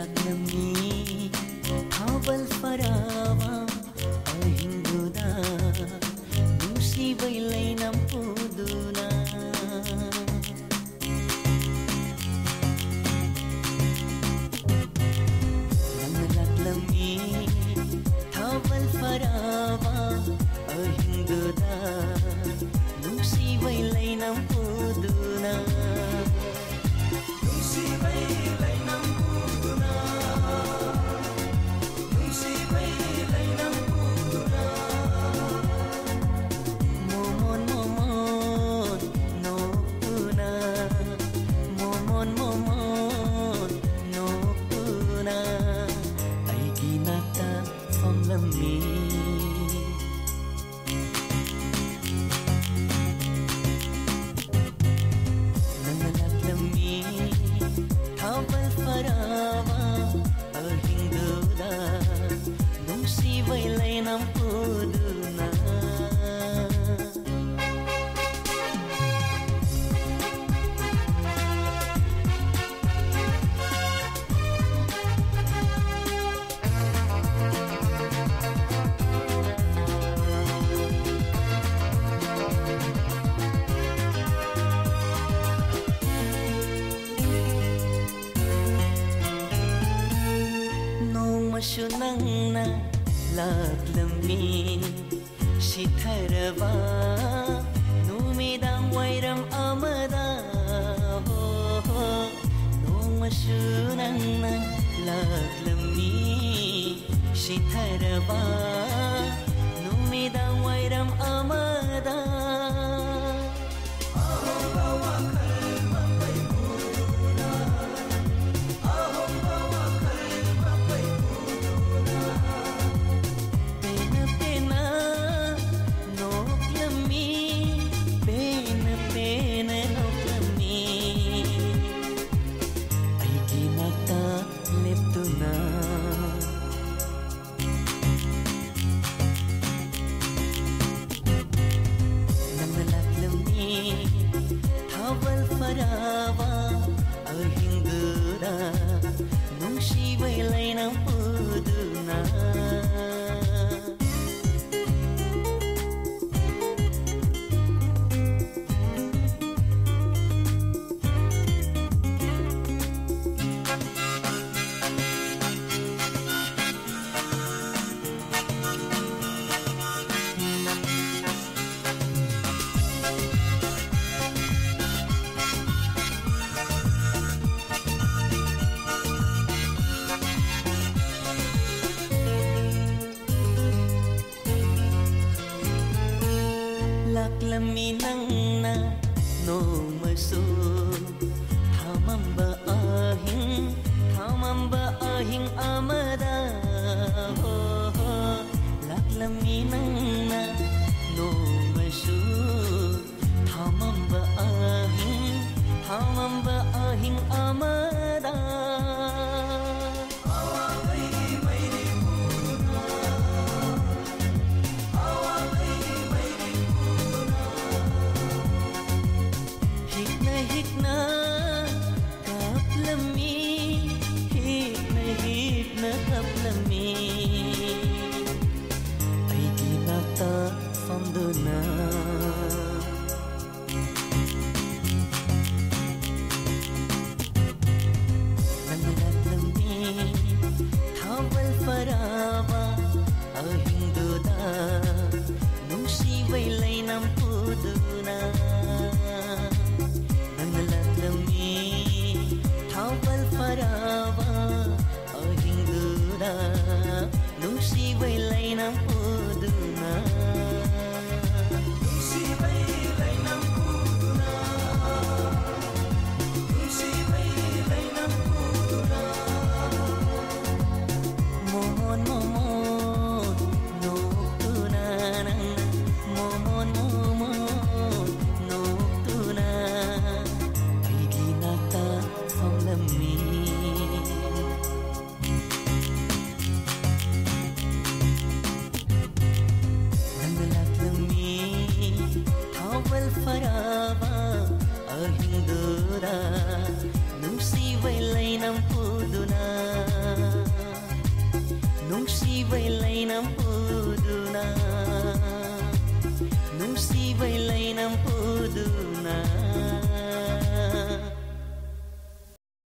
Nangalatnami Habal farawa Ahinguda Nusi bailay ng puduna Nangalatnami Habal farawa Ahinguda Nusi bailay ng puduna Nusi bailay ng puduna Nusi bailay ng puduna Momon momon noctuna Momon momon noctuna Ay ginata famlami Habal farawa Ahinguda Nusi bailay ng puduna Masyunang na laglami Shitharva Numidang wairam amada Nung masyunang na laglami Shitharva Numidang wairam amada Habal farawa Ahinguda Nusi bailay ng puduna Laklaminang na no maso Thamamba ahing amada Laklaminang na no maso Thamamba ahing amada Hikna kaplami Hikna kaplami Ay ginata famduna Nangalatnami Habal farawa Ahinguda Nusi bailay ng puduna Habal farawa Ahinguda Nusi bailay ng puduna Nusi bailay ng puduna Nusi bailay ng puduna Momon momon noctuna Momon momon noctuna Ay ginata famlami Nangalatnami Habal farawa Ahinguda Nusi bailay ng puduna nungsi bay lay nam pu